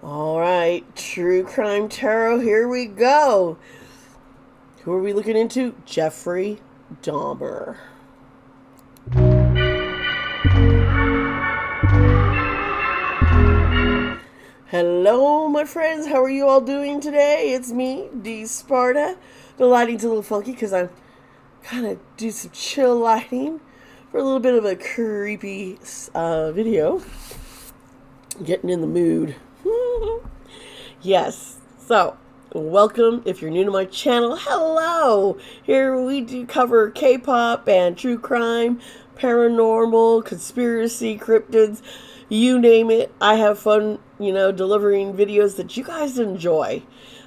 All right, True Crime Tarot, here we go. Who are we looking into? Jeffrey Dahmer. Hello, my friends. How are you all doing today? It's me, Dee Sparta. The lighting's a little funky because I'm kind of do some chill lighting for a little bit of a creepy video. Getting in the mood. Yes. So, welcome. If you're new to my channel, hello. Here we do cover K-pop and true crime, paranormal, conspiracy, cryptids, you name it. I have fun, delivering videos that you guys enjoy.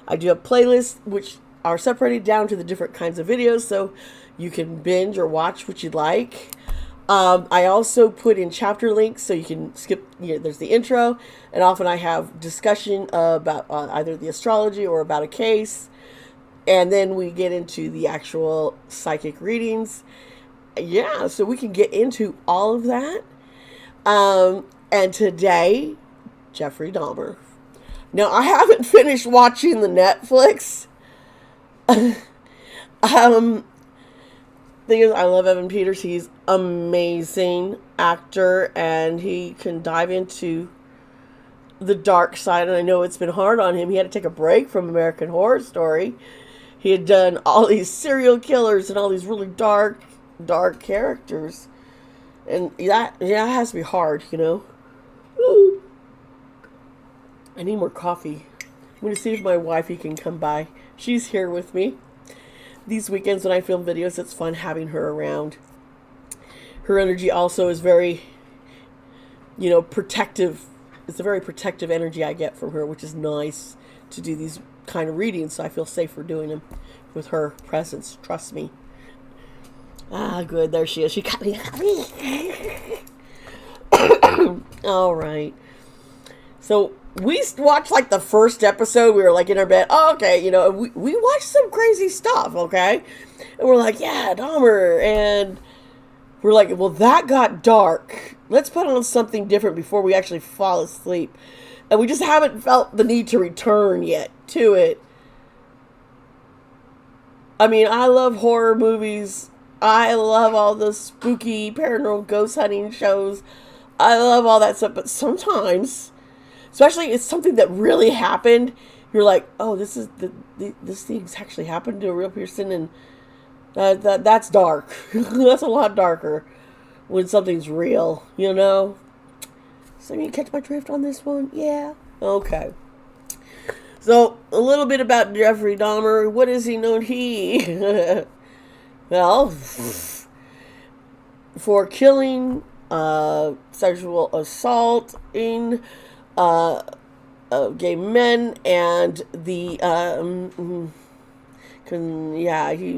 I do have playlists which are separated down to the different kinds of videos so you can binge or watch what you'd like. I also put in chapter links so you can skip, there's the intro, and often I have discussion about either the astrology or about a case, and then we get into the actual psychic readings. Yeah, so we can get into all of that. And today, Jeffrey Dahmer. Now, I haven't finished watching the Netflix. Thing is, I love Evan Peters. He's amazing actor, and he can dive into the dark side. And I know it's been hard on him. He had to take a break from American Horror Story. He had done all these serial killers and all these really dark characters, and that has to be hard, Ooh. I need more coffee. I'm going to see if my wifey can come by. She's here with me. These weekends when I film videos, it's fun having her around. Her energy also is very, protective. It's a very protective energy I get from her, which is nice to do these kind of readings, so I feel safer doing them with her presence. Trust me. Ah, good. There she is. She got me. All right. So we watched like the first episode. We were like in our bed. Oh, okay, we watched some crazy stuff. Okay, and we're like, yeah, Dahmer, and we're like, well, that got dark. Let's put on something different before we actually fall asleep. And we just haven't felt the need to return yet to it. I mean, I love horror movies. I love all the spooky paranormal ghost hunting shows. I love all that stuff, but sometimes, especially it's something that really happened, you're like, oh, this thing's actually happened to a real person, and that's dark. That's a lot darker when something's real, So you catch my drift on this one? Yeah. Okay. So a little bit about Jeffrey Dahmer. What is he known? Well, for killing, sexual assaulting, gay men, and he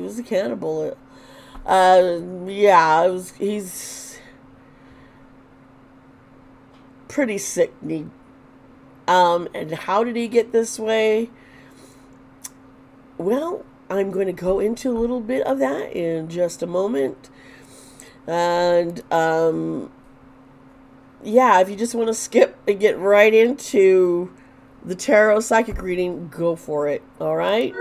was a cannibal. He's pretty sickening. And how did he get this way? Well, I'm going to go into a little bit of that in just a moment. And, if you just want to skip and get right into the tarot psychic reading, go for it. All right?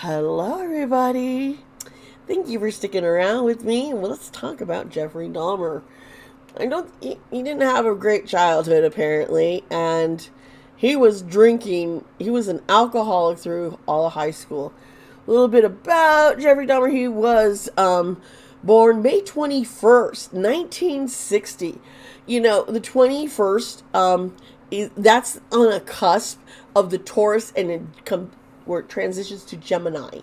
Hello, everybody. Thank you for sticking around with me. Well, let's talk about Jeffrey Dahmer. He didn't have a great childhood, apparently, and he was drinking. He was an alcoholic through all of high school. A little bit about Jeffrey Dahmer. He was born May 21st, 1960. The 21st, that's on a cusp of the Taurus, and where it transitions to Gemini.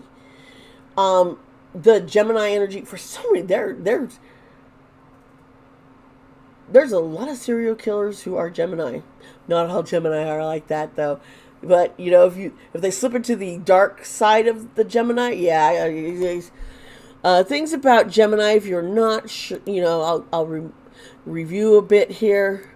The Gemini energy, for some reason, there's a lot of serial killers who are Gemini. Not all Gemini are like that, though. But if they slip into the dark side of the Gemini, things about Gemini. If you're not sure, I'll review a bit here.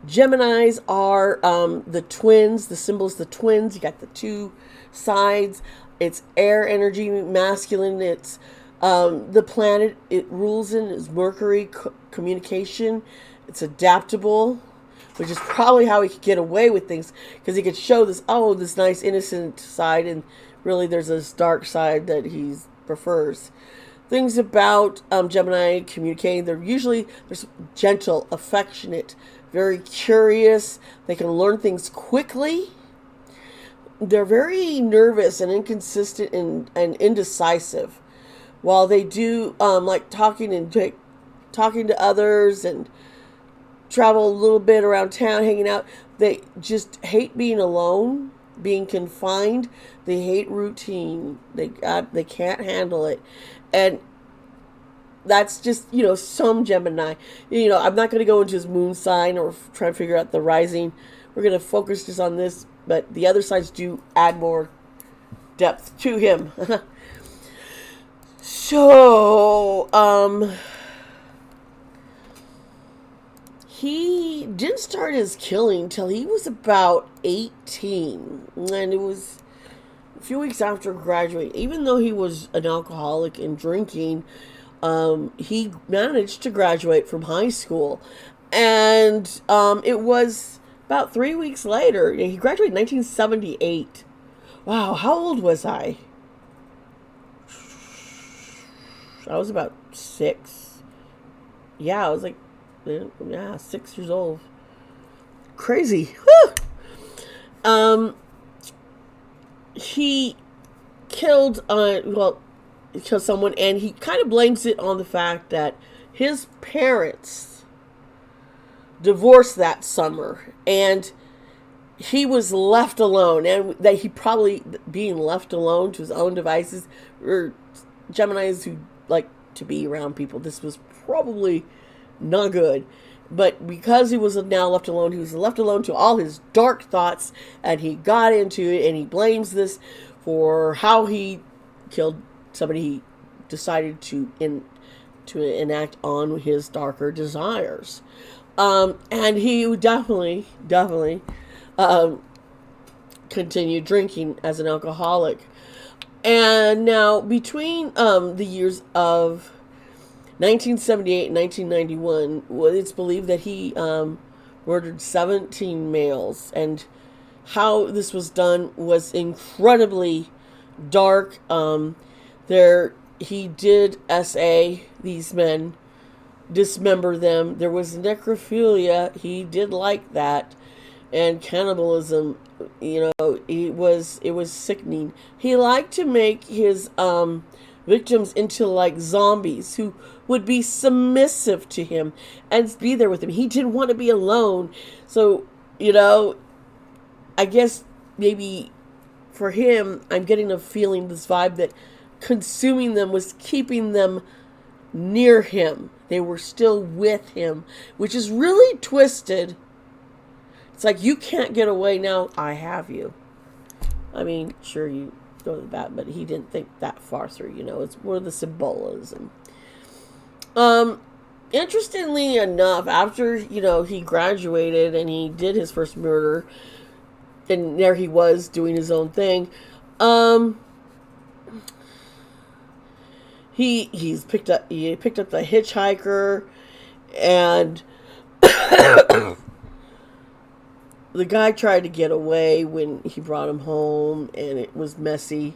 Geminis are the twins. The symbol is the twins. You got the two sides. It's air energy, masculine. It's The planet it rules in is Mercury communication. It's adaptable, which is probably how he could get away with things, because he could show this nice innocent side, and really there's this dark side that he prefers. Things about Gemini communicating, they're gentle, affectionate, very curious. They can learn things quickly. They're very nervous and inconsistent and indecisive. While they do like talking to others and travel a little bit around town, hanging out, they just hate being alone, being confined. They hate routine. They can't handle it, and that's just some Gemini. I'm not going to go into his moon sign or try to figure out the rising. We're going to focus just on this, but the other sides do add more depth to him. So, he didn't start his killing till he was about 18, and it was a few weeks after graduating. Even though he was an alcoholic and drinking, he managed to graduate from high school, and it was about 3 weeks later. He graduated in 1978. Wow, how old was I? I was about 6. Yeah, I was like, 6 years old. Crazy. Woo! He killed someone, and he kind of blames it on the fact that his parents divorced that summer, and he was left alone, and that he probably being left alone to his own devices, or Geminis who like to be around people, this was probably not good. But because he was now left alone, he was left alone to all his dark thoughts, and he got into it, and he blames this for how he killed somebody he decided to enact on his darker desires. And he definitely continued drinking as an alcoholic. And now, between the years of 1978 and 1991, it's believed that he murdered 17 males. And how this was done was incredibly dark. He did SA these men, dismember them. There was necrophilia. He did like that. And cannibalism, it was sickening. He liked to make his victims into like zombies who would be submissive to him and be there with him. He didn't want to be alone. So, I guess maybe for him, I'm getting a feeling, this vibe, that consuming them was keeping them near him. They were still with him, which is really twisted. It's like, you can't get away now, I have you. I mean, sure, you go to that, but he didn't think that far through, it's more the symbolism. Interestingly enough, after, he graduated and he did his first murder, and there he was doing his own thing, he picked up the hitchhiker, and the guy tried to get away when he brought him home, and it was messy.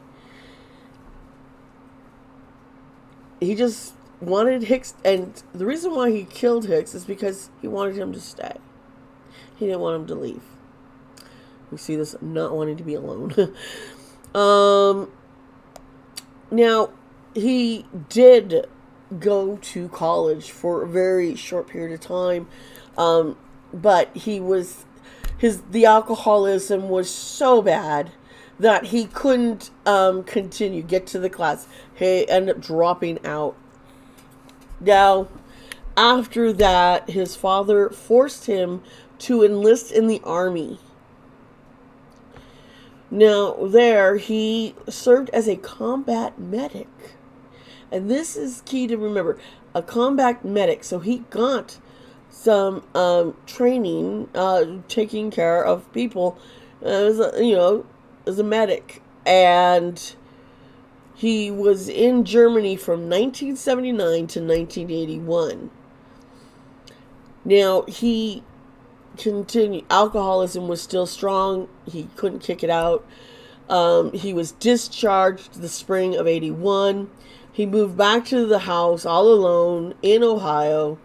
He just wanted Hicks, and the reason why he killed Hicks is because he wanted him to stay. He didn't want him to leave. We see this not wanting to be alone. Now, he did go to college for a very short period of time, but the alcoholism was so bad that he couldn't get to the class. He ended up dropping out. Now, after that, his father forced him to enlist in the army. Now, there, he served as a combat medic. And this is key to remember. A combat medic. So he got some training, taking care of people as a medic. And He was in Germany from 1979 to 1981. Now, he continued, alcoholism was still strong. He couldn't kick it out. He was discharged the spring of 81. He moved back to the house all alone in Ohio.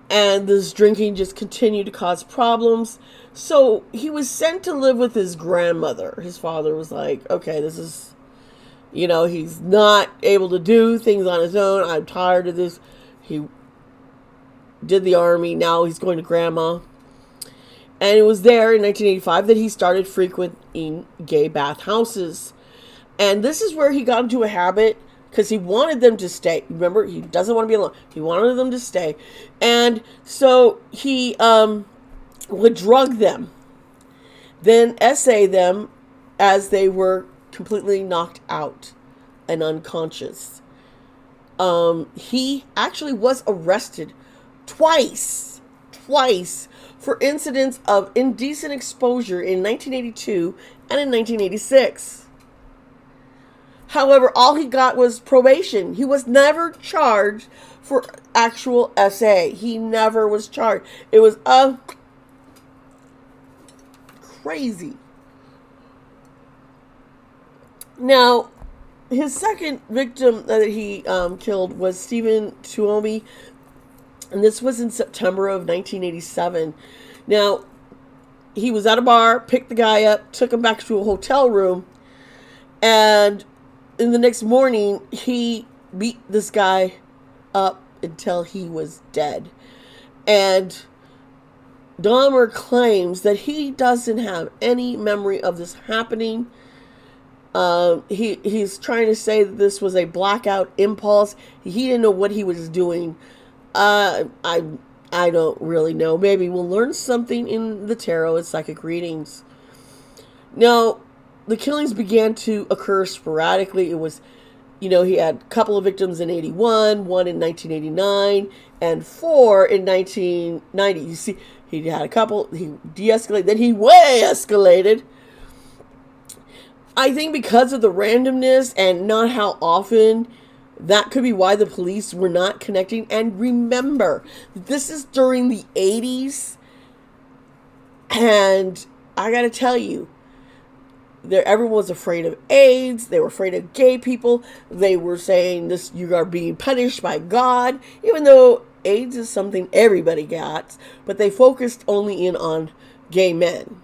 And this drinking just continued to cause problems. So he was sent to live with his grandmother. His father was like, okay, this is, he's not able to do things on his own. I'm tired of this. He did the army. Now he's going to grandma. And it was there in 1985 that he started frequenting gay bathhouses. And this is where he got into a habit because he wanted them to stay. Remember, he doesn't want to be alone. He wanted them to stay. And so he would drug them, then essay them as they were completely knocked out and unconscious. He actually was arrested twice for incidents of indecent exposure in 1982 and in 1986. However, all he got was probation. He was never charged for actual SA. He never was charged. It was crazy. Now, his second victim that he killed was Stephen Tuomi, and this was in September of 1987. Now, he was at a bar, picked the guy up, took him back to a hotel room, and in the next morning, he beat this guy up until he was dead. And Dahmer claims that he doesn't have any memory of this happening. He's trying to say that this was a blackout impulse. He didn't know what he was doing. I don't really know. Maybe we'll learn something in the tarot and psychic readings. Now, the killings began to occur sporadically. It was, he had a couple of victims in 81, one in 1989, and 4 in 1990. You see, he had a couple, he de-escalated, then he way escalated. I think because of the randomness and not how often, that could be why the police were not connecting. And remember, this is during the 80s, and I gotta tell you, everyone was afraid of AIDS. They were afraid of gay people. They were saying this, you are being punished by God, even though AIDS is something everybody gets, but they focused only in on gay men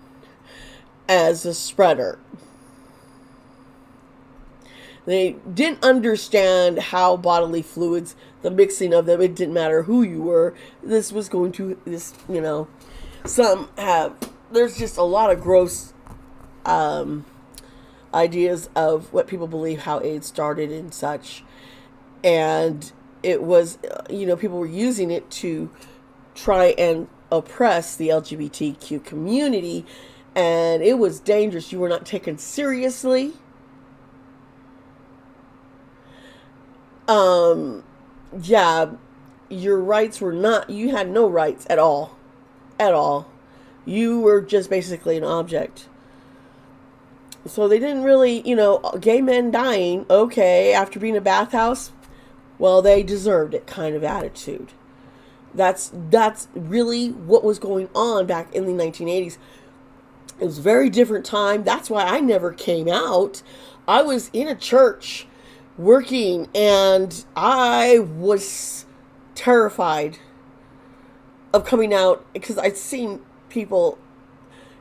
as a spreader. They didn't understand how bodily fluids, the mixing of them, it didn't matter who you were. There's just a lot of gross ideas of what people believe how AIDS started and such. And it was, people were using it to try and oppress the LGBTQ community. And it was dangerous. You were not taken seriously. Your rights were not, you had no rights at all. You were just basically an object. So they didn't really, gay men dying, okay, after being in a bathhouse, well, they deserved it kind of attitude. That's really what was going on back in the 1980s. It was a very different time. That's why I never came out. I was in a church working, and I was terrified of coming out because I'd seen people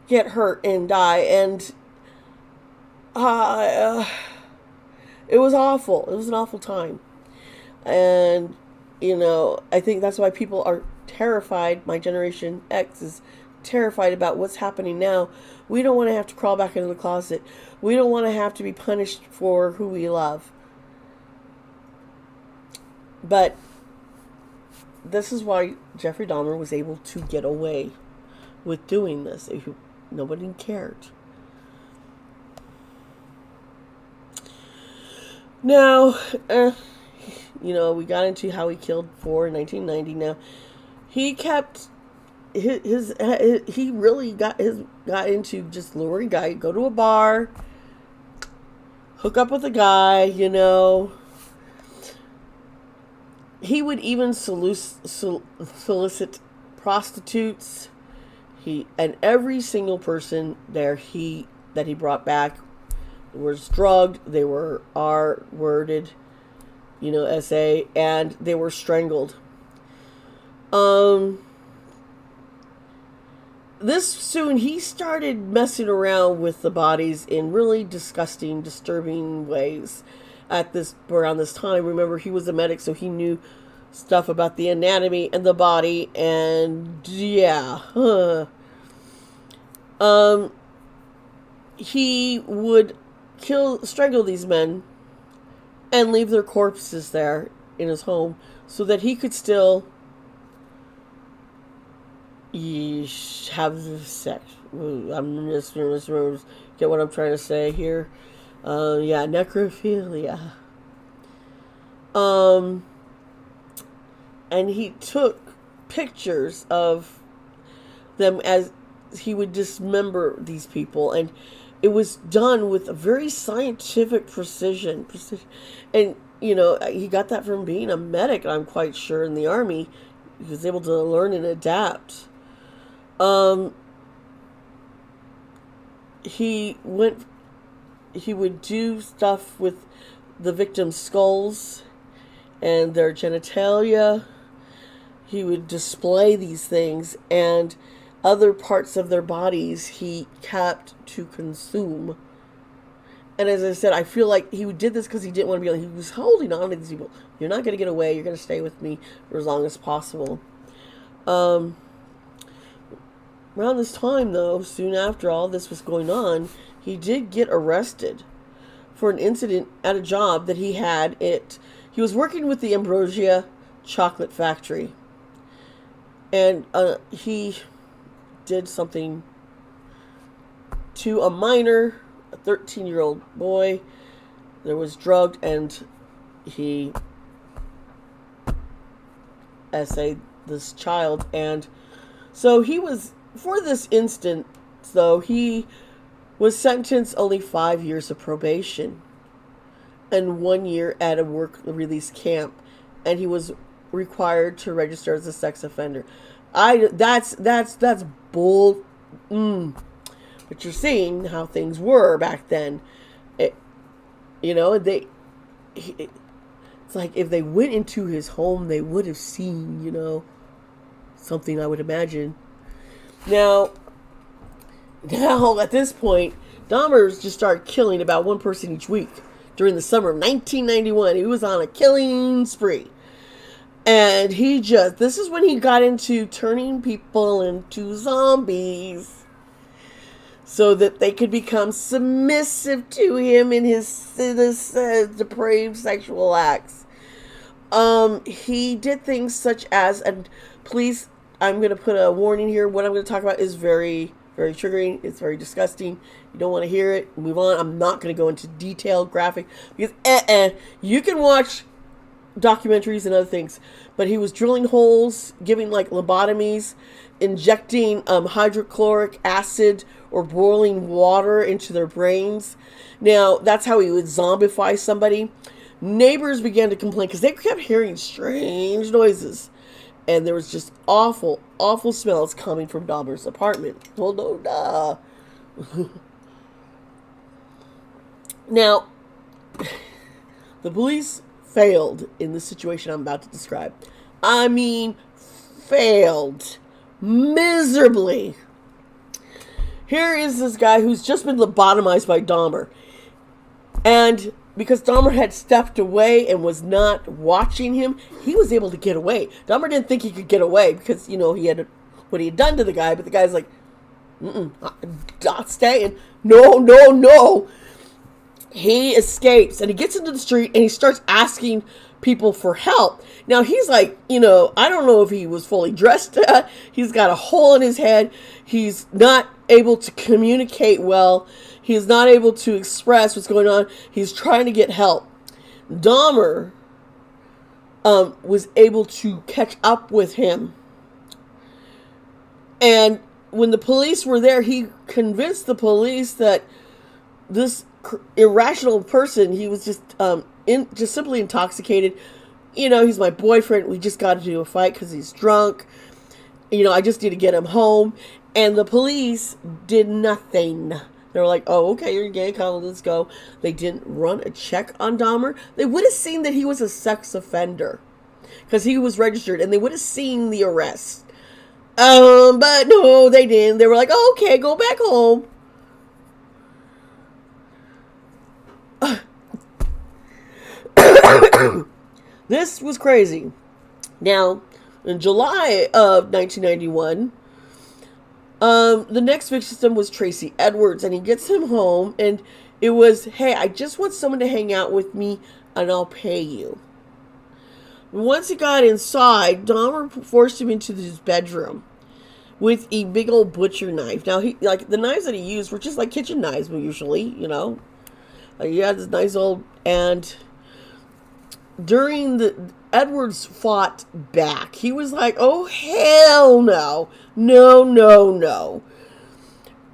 get hurt and die, and it was awful. It was an awful time. And, I think that's why people are terrified. My Generation X is terrified about what's happening now. We don't want to have to crawl back into the closet. We don't want to have to be punished for who we love. But this is why Jeffrey Dahmer was able to get away with doing this. Nobody cared. Now, we got into how he killed 4 in 1990. Now, he kept he really got into just luring guy, go to a bar, hook up with a guy, you know. He would even solicit prostitutes. And every single person there that he brought back was drugged. They were R-worded, you know, SA, and they were strangled. This soon he started messing around with the bodies in really disgusting, disturbing ways. Around this time, remember, he was a medic, so he knew stuff about the anatomy and the body, and yeah, he would strangle these men and leave their corpses there in his home so that he could still have sex. I'm just get what I'm trying to say here. Yeah, necrophilia. And he took pictures of them as he would dismember these people, and it was done with a very scientific precision. And you know, he got that from being a medic, I'm quite sure, in the army. He was able to learn and adapt. He would do stuff with the victims' skulls and their genitalia. He would display these things, and other parts of their bodies he kept to consume. And as I said, I feel like he did this because he didn't want to be he was holding on to these people. You're not going to get away. You're going to stay with me for as long as possible. Around this time, though, soon after all this was going on, he did get arrested for an incident at a job that he had. He was working with the Ambrosia chocolate factory, and he did something to a minor, a 13-year-old boy that was drugged, and he essayed this child. And so he was, for this instance, though, he was sentenced only 5 years of probation and 1 year at a work release camp, and he was required to register as a sex offender. That's bull. But you're seeing how things were back then. It's like if they went into his home, they would have seen, something, I would imagine. Now at this point, Dahmer just started killing about one person each week during the summer of 1991. He was on a killing spree. And this is when he got into turning people into zombies so that they could become submissive to him in his depraved sexual acts. He did things such as, and please, I'm going to put a warning here. What I'm going to talk about is very, very triggering. It's very disgusting. You don't want to hear it. Move on. I'm not going to go into detailed graphic because you can watch documentaries and other things, but he was drilling holes, giving lobotomies, injecting hydrochloric acid or boiling water into their brains. Now, that's how he would zombify somebody. Neighbors began to complain because they kept hearing strange noises, and there was just awful, awful smells coming from Dahmer's apartment. Well, no, duh. Now, the police failed in the situation I'm about to describe. I mean, failed miserably. Here is this guy who's just been lobotomized by Dahmer. And because Dahmer had stepped away and was not watching him, he was able to get away. Dahmer didn't think he could get away because, he had what he had done to the guy. But the guy's like, not staying. No. He escapes and he gets into the street and he starts asking people for help. Now he's like, I don't know if he was fully dressed. He's got a hole in his head. He's not able to communicate well. He's not able to express what's going on. He's trying to get help. Dahmer was able to catch up with him. And when the police were there, he convinced the police that this irrational person. He was just simply intoxicated. He's my boyfriend. We just got into a fight because he's drunk. I just need to get him home. And the police did nothing. They were like, oh, okay, you're gay, Colin, let's go. They didn't run a check on Dahmer. They would have seen that he was a sex offender because he was registered, and they would have seen the arrest. But no, they didn't. They were like, oh, okay, go back home. This was crazy. Now, in July of 1991, the next victim was Tracy Edwards, and he gets him home, and it was, hey, I just want someone to hang out with me, and I'll pay you. Once he got inside, Dahmer forced him into his bedroom with a big old butcher knife. Now, the knives that he used were just like kitchen knives, usually, he had this nice old, and Edwards fought back. He was like, oh, hell no. No.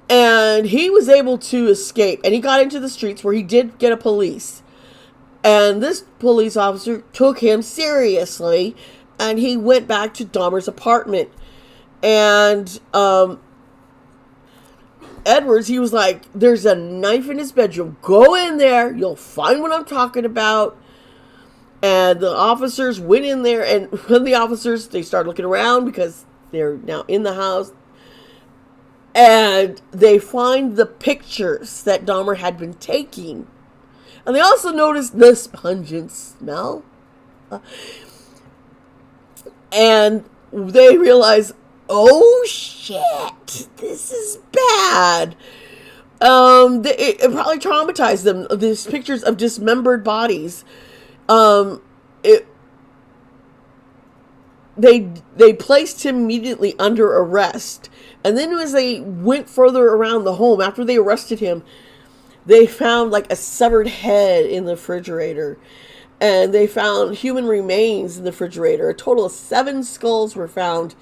And he was able to escape. And he got into the streets where he did get a police. And this police officer took him seriously. And he went back to Dahmer's apartment. And Edwards, he was like, there's a knife in his bedroom. Go in there. You'll find what I'm talking about. And the officers went in there, and when the officers, they started looking around because they're now in the house, and they find the pictures that Dahmer had been taking. And they also noticed this pungent smell. And they realize, oh shit, this is bad. It probably traumatized them, these pictures of dismembered bodies. They placed him immediately under arrest, and then as they went further around the home after they arrested him, they found like a severed head in the refrigerator, and they found human remains in the refrigerator. A total of 7 skulls were found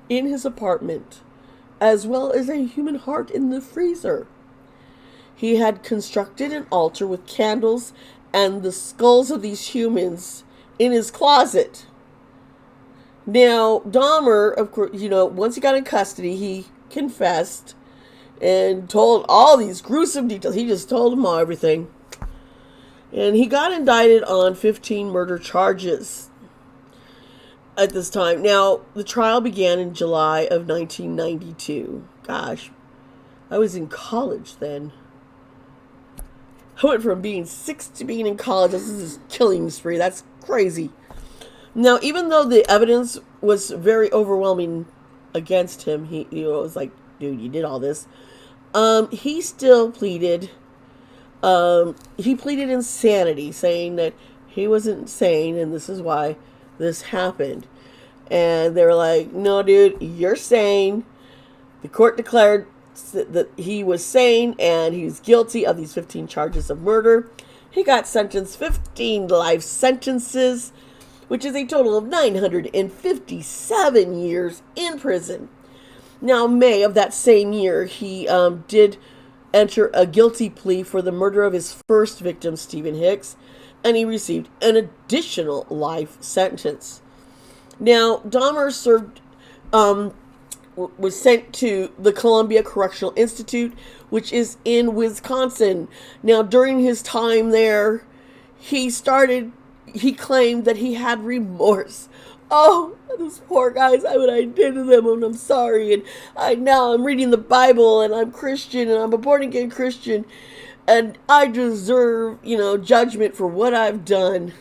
in his apartment, as well as a human heart in the freezer. He had constructed an altar with candles and the skulls of these humans in his closet. Now, Dahmer, of course, once he got in custody, he confessed and told all these gruesome details. He just told them all everything. And he got indicted on 15 murder charges at this time. Now, the trial began in July of 1992. Gosh, I was in college then. I went from being 6 to being in college. This is a killing spree. That's crazy. Now, even though the evidence was very overwhelming against him, he was like, dude, you did all this. He still pleaded. He pleaded insanity, saying that he wasn't sane, and this is why this happened. And they were like, no, dude, you're sane. The court declared that he was sane and he was guilty of these 15 charges of murder. He got sentenced 15 life sentences, which is a total of 957 years in prison. Now, May of that same year, he did enter a guilty plea for the murder of his first victim, Stephen Hicks, and he received an additional life sentence. Now, Dahmer was sent to the Columbia Correctional Institute, which is in Wisconsin. Now, during his time there, he claimed that he had remorse. Oh, those poor guys, what I did to them, and I'm sorry, and now I'm reading the Bible, and I'm Christian, and I'm a born-again Christian, and I deserve, judgment for what I've done.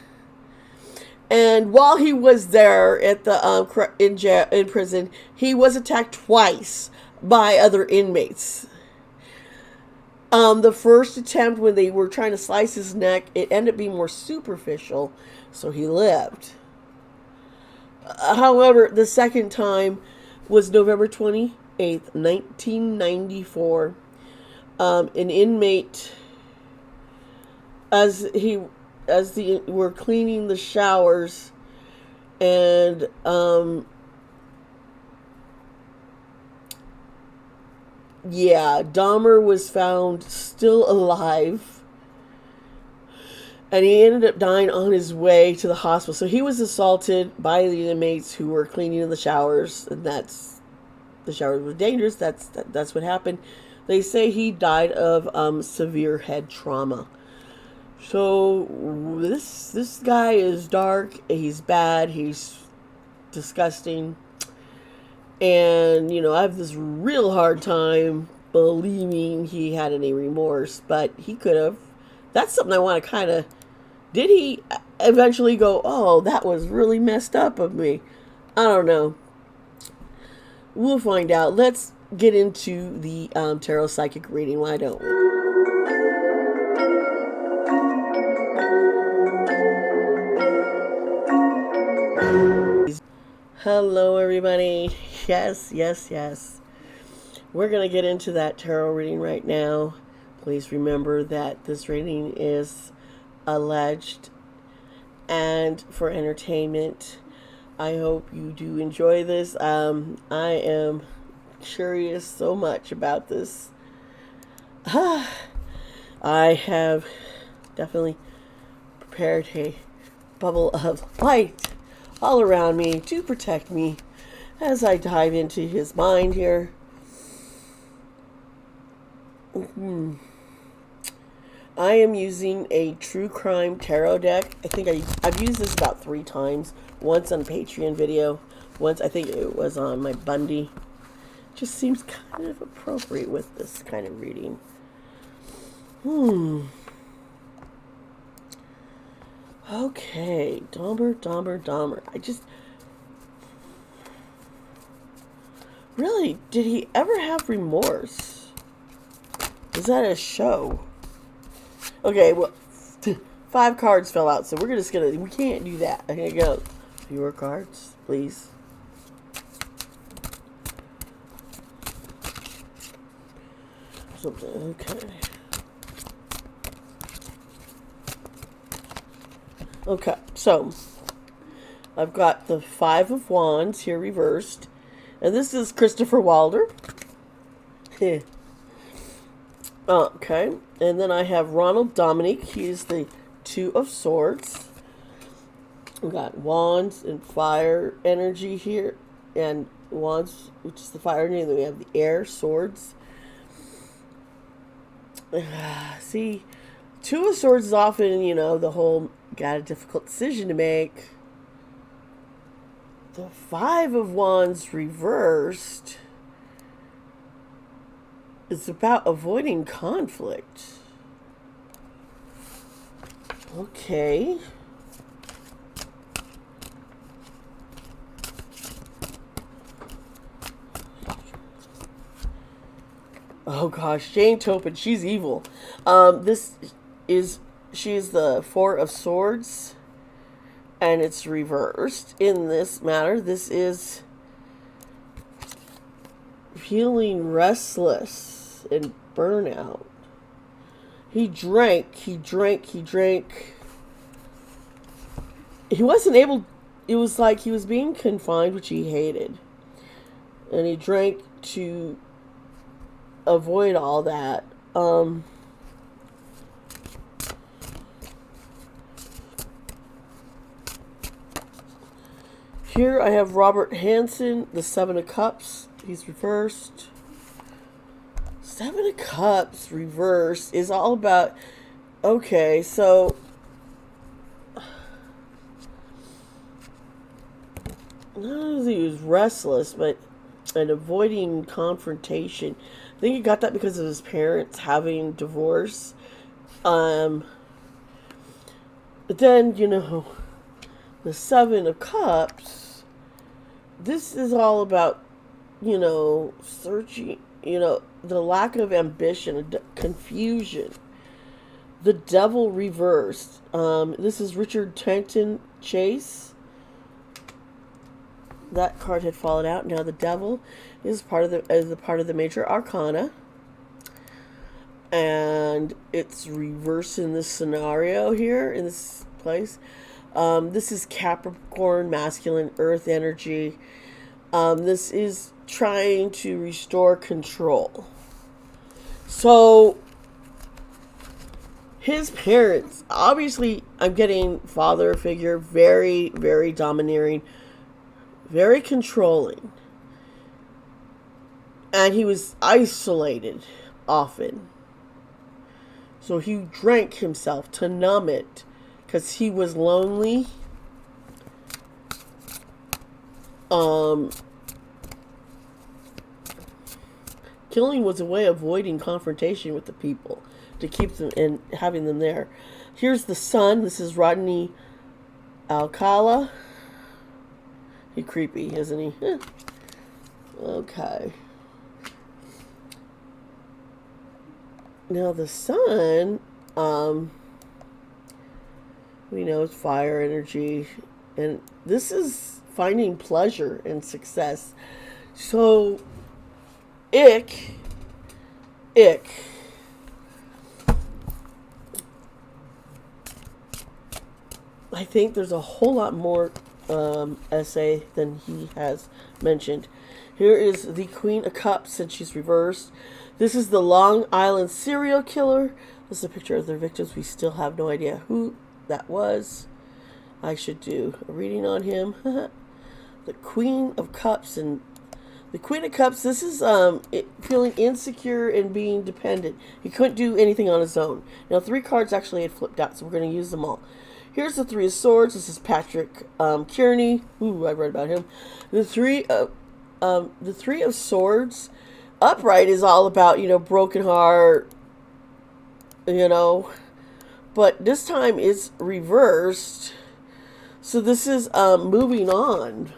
And while he was there at the in prison, he was attacked twice by other inmates. The first attempt, when they were trying to slice his neck, it ended up being more superficial, so he lived. However, the second time was November 28th, 1994. An inmate, as they were cleaning the showers, and Yeah, Dahmer was found still alive, and he ended up dying on his way to the hospital. So he was assaulted by the inmates who were cleaning the showers, and the showers were dangerous. That's what happened. They say he died of severe head trauma. So this guy is dark. He's bad. He's disgusting. And, I have this real hard time believing he had any remorse, but he could have. That's something I want to kind of. Did he eventually go, oh, that was really messed up of me? I don't know. We'll find out. Let's get into the tarot psychic reading. Why don't we? Hello, everybody. Yes, yes, yes. We're going to get into that tarot reading right now. Please remember that this reading is alleged and for entertainment. I hope you do enjoy this. I am curious so much about this. I have definitely prepared a bubble of light all around me to protect me as I dive into his mind here. I am using a true crime tarot deck. I think I've used this about 3 times. Once on a Patreon video. Once I think it was on my Bundy. Just seems kind of appropriate with this kind of reading. Okay, Dahmer. Really, did he ever have remorse? Is that a show? Okay, well, 5 cards fell out, so we can't do that. Okay, go. Fewer cards, please. Something, okay. Okay, so I've got the 5 of Wands here reversed. And this is Christopher Wilder. Okay, and then I have Ronald Dominic. He's the 2 of Swords. We got Wands and fire energy here. And Wands, which is the fire energy. And then we have the air, Swords. See, 2 of Swords is often, the whole got a difficult decision to make. The 5 of Wands reversed is about avoiding conflict. Okay. Oh gosh, Jane Topin, she's evil. She's the 4 of Swords. And it's reversed in this matter. This is feeling restless and burnout. He drank. He wasn't able, it was like he was being confined, which he hated. And he drank to avoid all that. Here I have Robert Hansen, the 7 of Cups. He's reversed. 7 of Cups reversed is all about, okay, so not only he was restless, but and avoiding confrontation. I think he got that because of his parents having divorce. But then, the 7 of Cups, this is all about, searching, the lack of ambition, confusion. The Devil reversed. This is Richard Trenton Chase. That card had fallen out. Now the Devil is part of the major arcana. And it's reversed in this scenario here, in this place. This is Capricorn, masculine, earth energy. This is trying to restore control. So his parents, obviously, I'm getting father figure, very, very domineering, very controlling. And he was isolated often. So he drank himself to numb it because he was lonely. Killing was a way of avoiding confrontation with the people to keep them and having them there. Here's the son. This is Rodney Alcala. He's creepy, isn't he? Okay. Now the sun, we know it's fire energy, and this is finding pleasure and success. So, ick. I think there's a whole lot more essay than he has mentioned. Here is the Queen of Cups, and she's reversed. This is the Long Island serial killer. This is a picture of their victims. We still have no idea who that was. I should do a reading on him. The Queen of Cups, and the Queen of Cups, this is feeling insecure and being dependent. He couldn't do anything on his own. Now, 3 cards actually had flipped out, so we're going to use them all. Here's the 3 of Swords. This is Patrick Kearney. Ooh, I read about him. The three of Swords. Upright is all about, broken heart, but this time it's reversed. So this is moving on.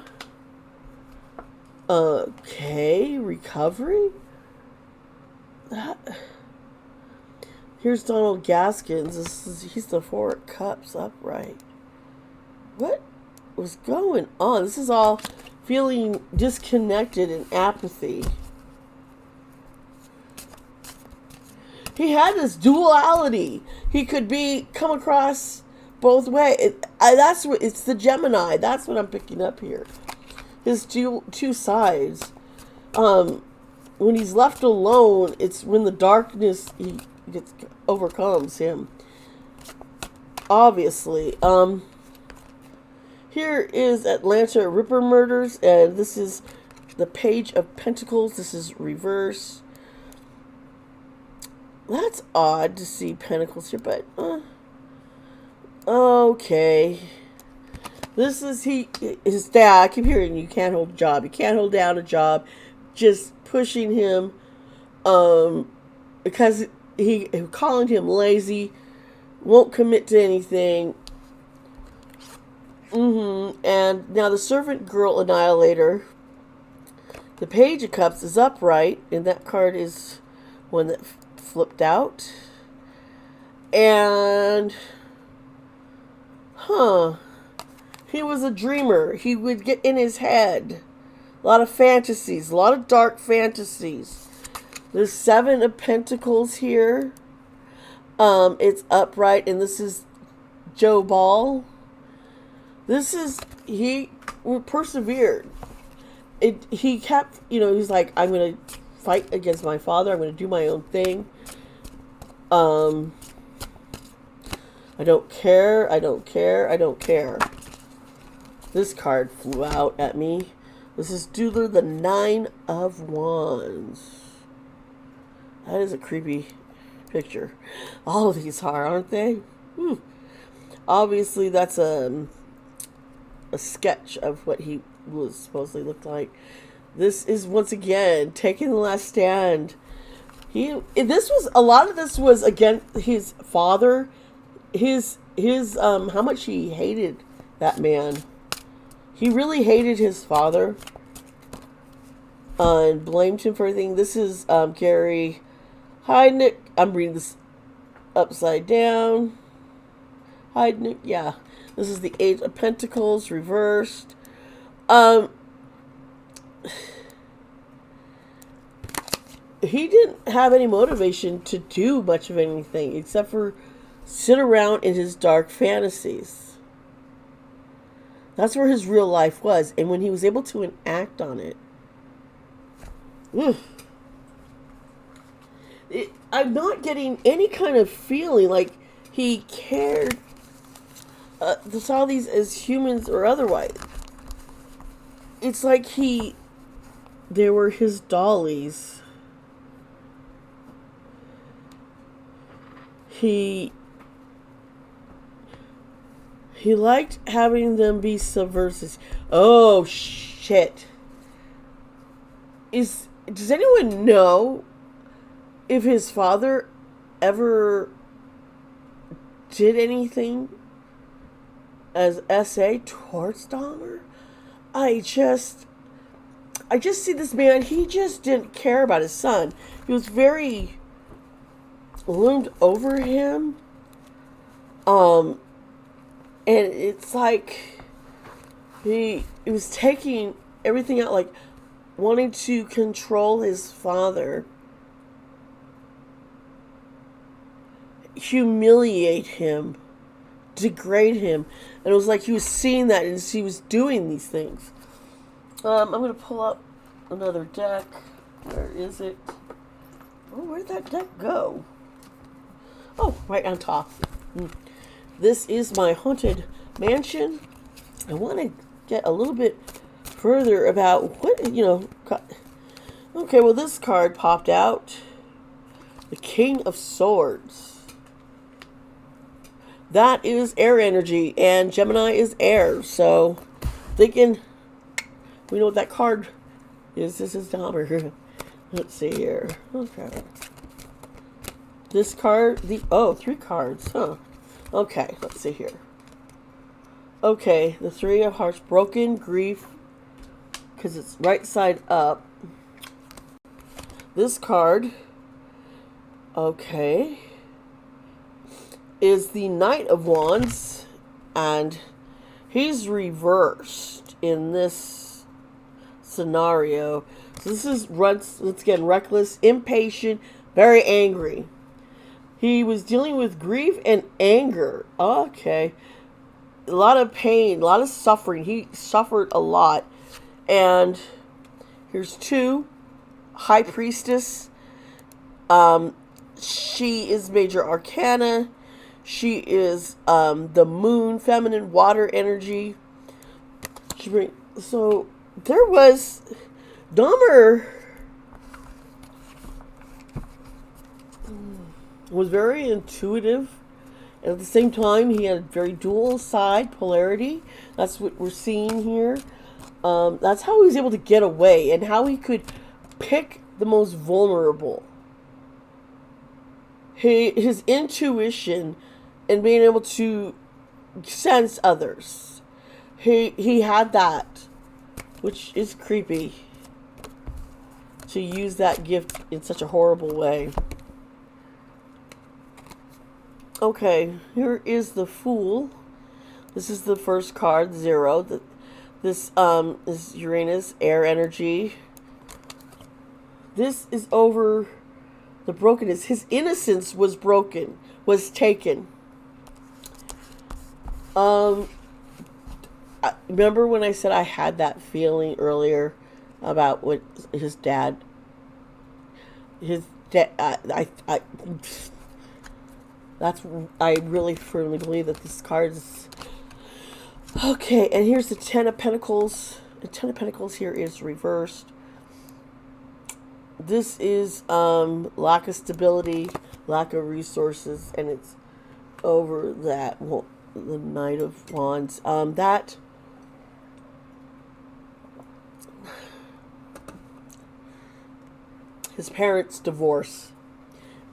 Okay, recovery. Here's Donald Gaskins. He's the 4 of Cups upright. What was going on? This is all feeling disconnected and apathy. He had this duality. He could come across both ways. It's the Gemini. That's what I'm picking up here. His two sides. When he's left alone, it's when the darkness overcomes him. Obviously. Here is Atlanta Ripper Murders, and this is the Page of Pentacles. This is reverse. That's odd to see Pentacles here, but okay. This is his dad. I keep hearing you can't hold a job. You can't hold down a job. Just pushing him, because he calling him lazy, won't commit to anything. And now the Servant Girl Annihilator. The Page of Cups is upright, and that card is one that flipped out. And he was a dreamer. He would get in his head a lot of fantasies, a lot of dark fantasies. There's 7 of Pentacles here. It's upright, and this is Joe Ball. He persevered. He kept, he's like, I'm going to fight against my father. I'm going to do my own thing. I don't care. I don't care. I don't care. This card flew out at me. This is Doodler, the 9 of Wands. That is a creepy picture. All of these are, aren't they? Obviously, that's a sketch of what he was supposedly looked like. This is once again taking the last stand. A lot of this was against his father. His how much he hated that man. He really hated his father and blamed him for everything. This is Gary Heidnick. I'm reading this upside down. Heidnick, yeah. This is the 8 of Pentacles reversed. He didn't have any motivation to do much of anything except for sit around in his dark fantasies. That's where his real life was. And when he was able to enact on it, I'm not getting any kind of feeling like he cared to saw these as humans or otherwise. It's like they were his dollies. He liked having them be subversive. Oh shit. Does anyone know if his father ever did anything as SA towards Dahmer? I just see this man, he just didn't care about his son. He was very loomed over him. And it's like he was taking everything out, like wanting to control his father, humiliate him, degrade him. And it was like he was seeing that and he was doing these things. I'm going to pull up another deck. Where is it? Oh, where'd that deck go? Oh, right on top. This is my haunted mansion. I want to get a little bit further about what, Okay, well, this card popped out. The King of Swords. That is air energy, and Gemini is air. So, thinking, we know what that card is. This is Dahmer. Let's see here. Okay. This card, 3 cards, huh? Okay, let's see here. Okay, the 3 of Hearts, broken, grief, because it's right side up. This card, okay, is the Knight of Wands, and he's reversed in this scenario. So this is, once again, reckless, impatient, very angry. He was dealing with grief and anger. Okay. A lot of pain, a lot of suffering. He suffered a lot. And here's 2. High Priestess. She is Major Arcana. She is the moon, feminine, water energy. So there was Dahmer was very intuitive, and at the same time he had a very dual side polarity. That's what we're seeing here. That's how he was able to get away, and how he could pick the most vulnerable. His intuition and being able to sense others. He had that, which is creepy, to use that gift in such a horrible way. Okay, here is the Fool. This is the first card, 0. This is Uranus, air energy. This is over the brokenness. His innocence was broken, was taken. Remember when I said I had that feeling earlier about what his dad, I really firmly believe that this card is okay. And here's the 10 of Pentacles. The 10 of Pentacles here is reversed. This is lack of stability, lack of resources, and it's over that, well, the Knight of Wands. That his parents' divorce.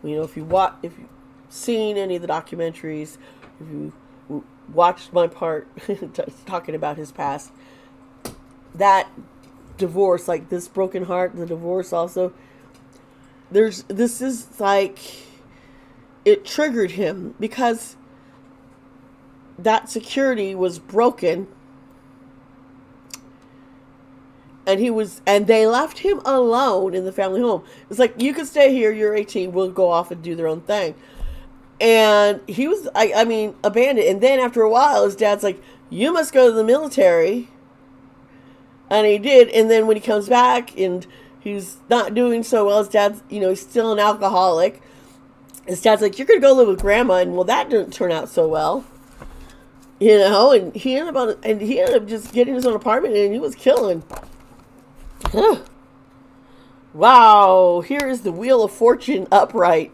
You know, if you've seen any of the documentaries, if you watched my part talking about his past, that divorce, like this broken heart, the divorce also, this is like, it triggered him because that security was broken, and they left him alone in the family home. It's like, you can stay here, you're 18, we'll go off and do their own thing. And he was, I mean, abandoned. And then after a while, his dad's like, you must go to the military. And he did. And then when he comes back, and He's not doing so well. His dad's, he's still an alcoholic. His dad's like, you're going to go live with grandma. And well, that didn't turn out so well. And he ended up just getting his own apartment, and he was killing. Wow, here is the Wheel of Fortune upright.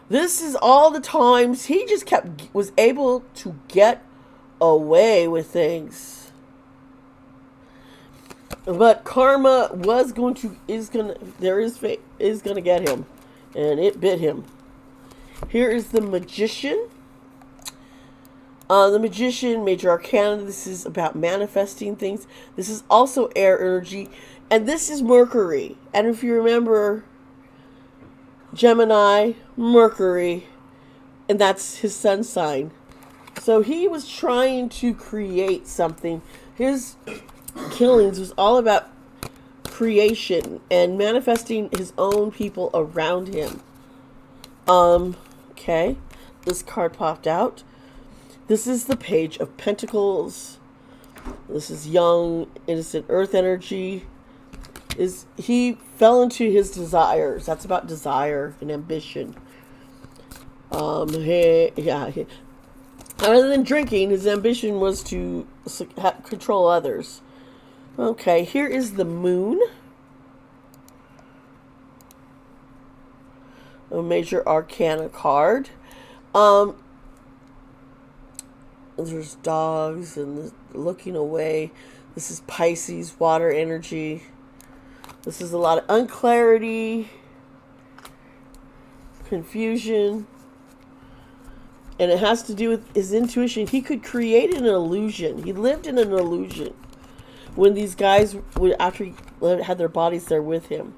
This is all the times he just was able to get away with things. But karma is going to get him, and it bit him. Here is the Magician. The Magician, Major Arcana. This is about manifesting things. This is also air energy, and this is Mercury. And if you remember, Gemini, Mercury, and that's his sun sign. So he was trying to create something. His killings was all about creation and manifesting his own people around him. Okay, this card popped out. This is the Page of Pentacles. This is young, innocent earth energy. He fell into his desires. That's about desire and ambition. Other than drinking, his ambition was to control others. Okay, here is the Moon. A Major Arcana card. There's dogs and looking away. This is Pisces, water energy. This is a lot of unclarity, confusion. And it has to do with his intuition. He could create an illusion. He lived in an illusion when these guys would, after he had their bodies there with him.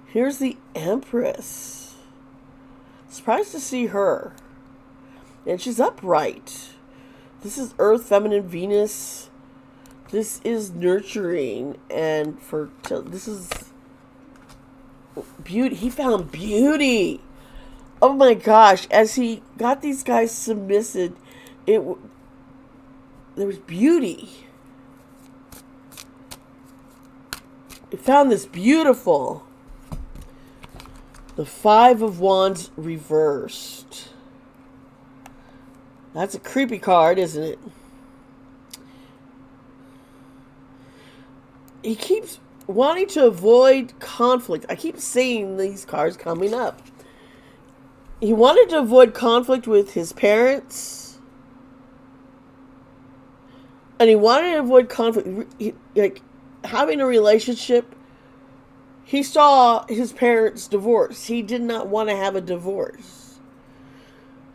Here's the Empress. Surprised to see her. And she's upright. This is Earth, Feminine, Venus. This is nurturing and this is beauty. He found beauty. Oh my gosh! As he got these guys submissive, there was beauty. He found this beautiful. The Five of Wands reversed. That's a creepy card, isn't it? He keeps wanting to avoid conflict. I keep seeing these cards coming up. He wanted to avoid conflict with his parents. And he wanted to avoid conflict. Like, having a relationship. He saw his parents divorce. He did not want to have a divorce.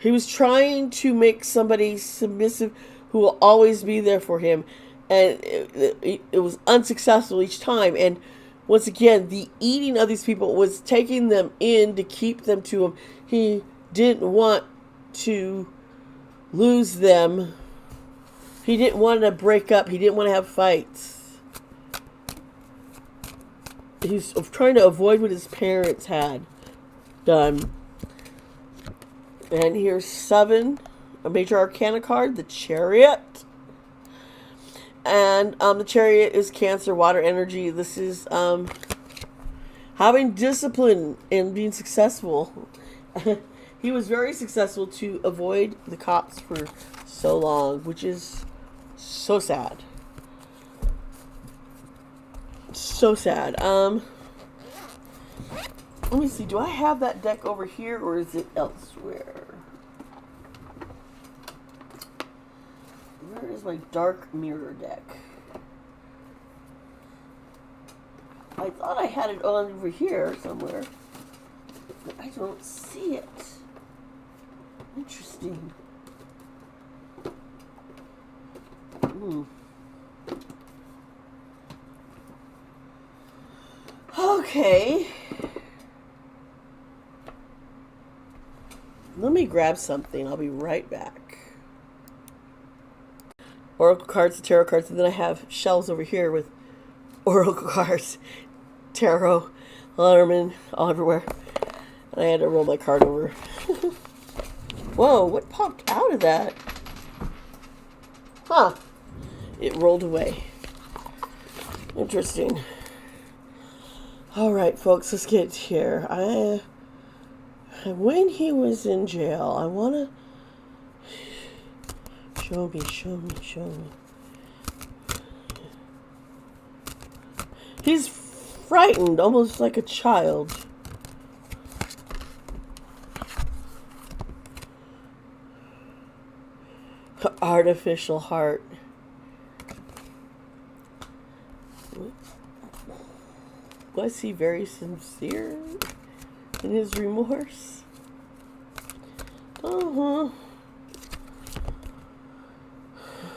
He was trying to make somebody submissive who will always be there for him. And it was unsuccessful each time. And once again, the eating of these people was taking them in to keep them to him. He didn't want to lose them. He didn't want to break up. He didn't want to have fights. He was trying to avoid what his parents had done. And here's 7, a Major Arcana card, the Chariot. And the Chariot is Cancer, water energy. This is having discipline and being successful. He was very successful to avoid the cops for so long, which is so sad. So sad. Let me see. Do I have that deck over here, or is it elsewhere? Where is my dark mirror deck? I thought I had it on over here somewhere, but I don't see it. Interesting. Okay. Let me grab something. I'll be right back. Oracle cards, tarot cards, and then I have shelves over here with oracle cards, tarot, letterman, all everywhere. And I had to roll my card over. Whoa, what popped out of that? Huh. It rolled away. Interesting. All right, folks, let's get here. When he was in jail, I want to... Show me. He's frightened, almost like a child. Artificial heart. Was he very sincere in his remorse?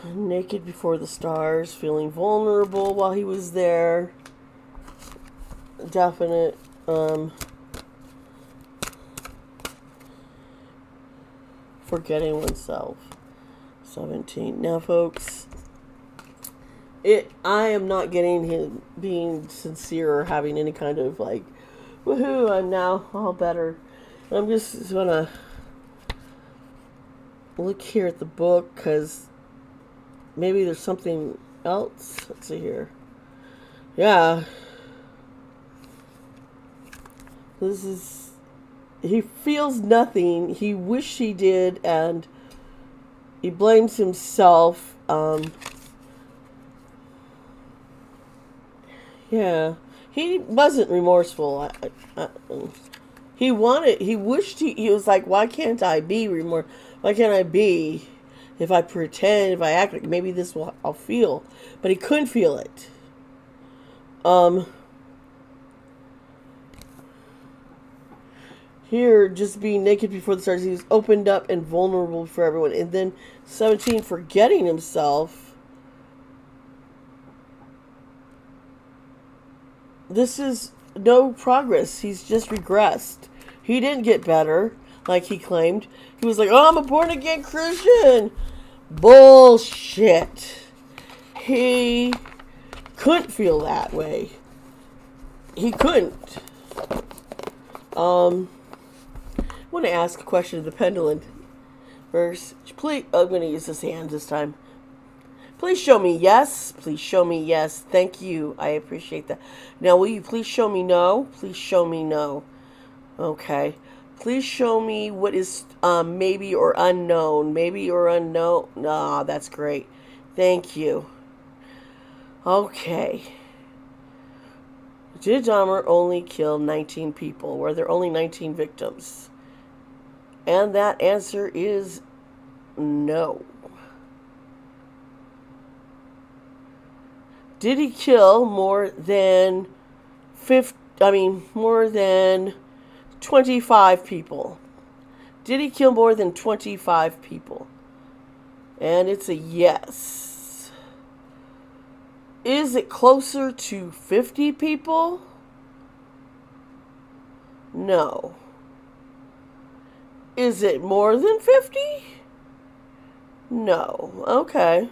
Naked before the stars, feeling vulnerable while he was there. Definite forgetting oneself. 17. Now, folks, I am not getting him being sincere or having any kind of like, woohoo, I'm now all better. I'm just gonna look here at the book because maybe there's something else. Let's see here. Yeah. This is, he feels nothing. He wished he did, and he blames himself. Yeah. He wasn't remorseful. He wished he was like, why can't I be remorse? Why can't I be? If I pretend, if I act like maybe this will, I'll feel. But he couldn't feel it. Here, just being naked before the stars, he was opened up and vulnerable for everyone. And then 17, forgetting himself. This is no progress. He's just regressed. He didn't get better, like he claimed. He was like, oh, I'm a born-again Christian. Bullshit. He couldn't feel that way. He couldn't. I want to ask a question of the pendulum. First, please, I'm going to use this hand this time. Please show me yes. Please show me yes. Thank you. I appreciate that. Now, will you please show me no? Please show me no. Okay. Please show me what is maybe or unknown. Maybe or unknown. Ah, that's great. Thank you. Okay. Did Dahmer only kill 19 people? Were there only 19 victims? And that answer is no. Did he kill more than 25 people? Did he kill more than 25 people? And it's a yes. Is it closer to 50 people? No. Is it more than 50? No. Okay.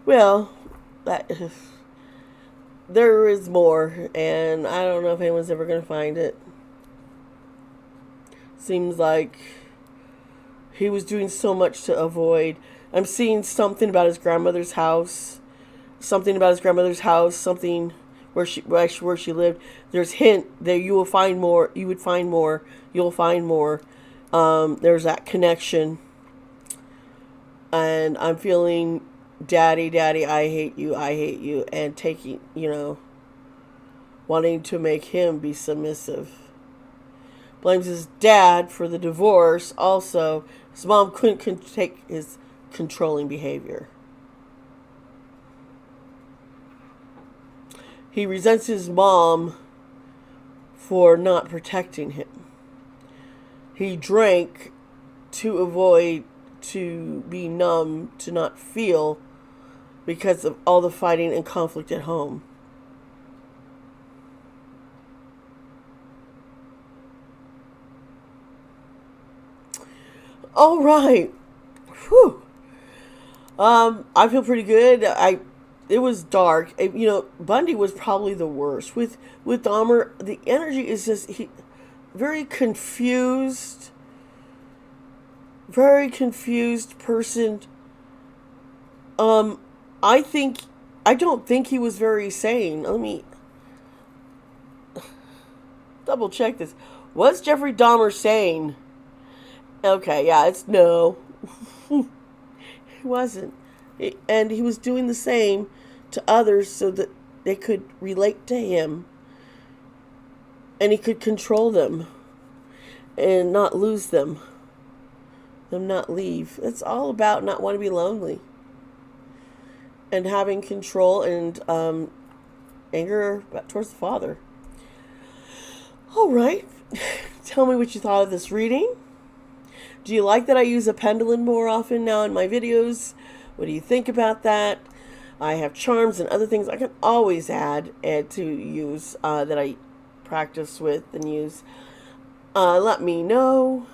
Well, there is more, and I don't know if anyone's ever going to find it. Seems like he was doing so much to avoid. I'm seeing something about his grandmother's house. Something where she lived. There's hint that you will find more. You would find more. You'll find more. There's that connection. And I'm feeling, Daddy, I hate you, and taking, wanting to make him be submissive. Blames his dad for the divorce. Also, his mom couldn't take his controlling behavior. He resents his mom for not protecting him. He drank to avoid, to be numb, to not feel, because of all the fighting and conflict at home. All right. Whew. I feel pretty good. It was dark. Bundy was probably the worst. With Dahmer, the energy is just very confused. very confused person. Um, I don't think he was very sane. Let me double check this. Was Jeffrey Dahmer sane? Okay, yeah, it's no. He wasn't. And he was doing the same to others so that they could relate to him and he could control them and not lose them not leave. It's all about not wanting to be lonely and having control and anger towards the Father. All right. Tell me what you thought of this reading. Do you like that I use a pendulum more often now in my videos? What do you think about that? I have charms and other things I can always add to use that I practice with and use. Let me know.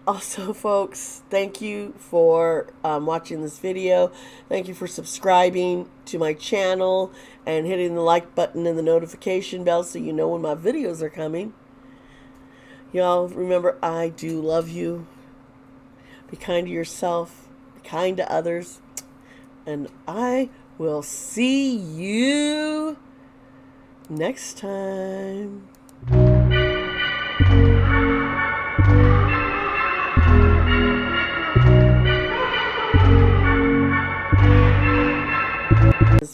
Also, folks, thank you for watching this video. Thank you for subscribing to my channel and hitting the like button and the notification bell so you know when my videos are coming. Y'all, remember, I do love you. Be kind to yourself. Be kind to others. And I will see you next time.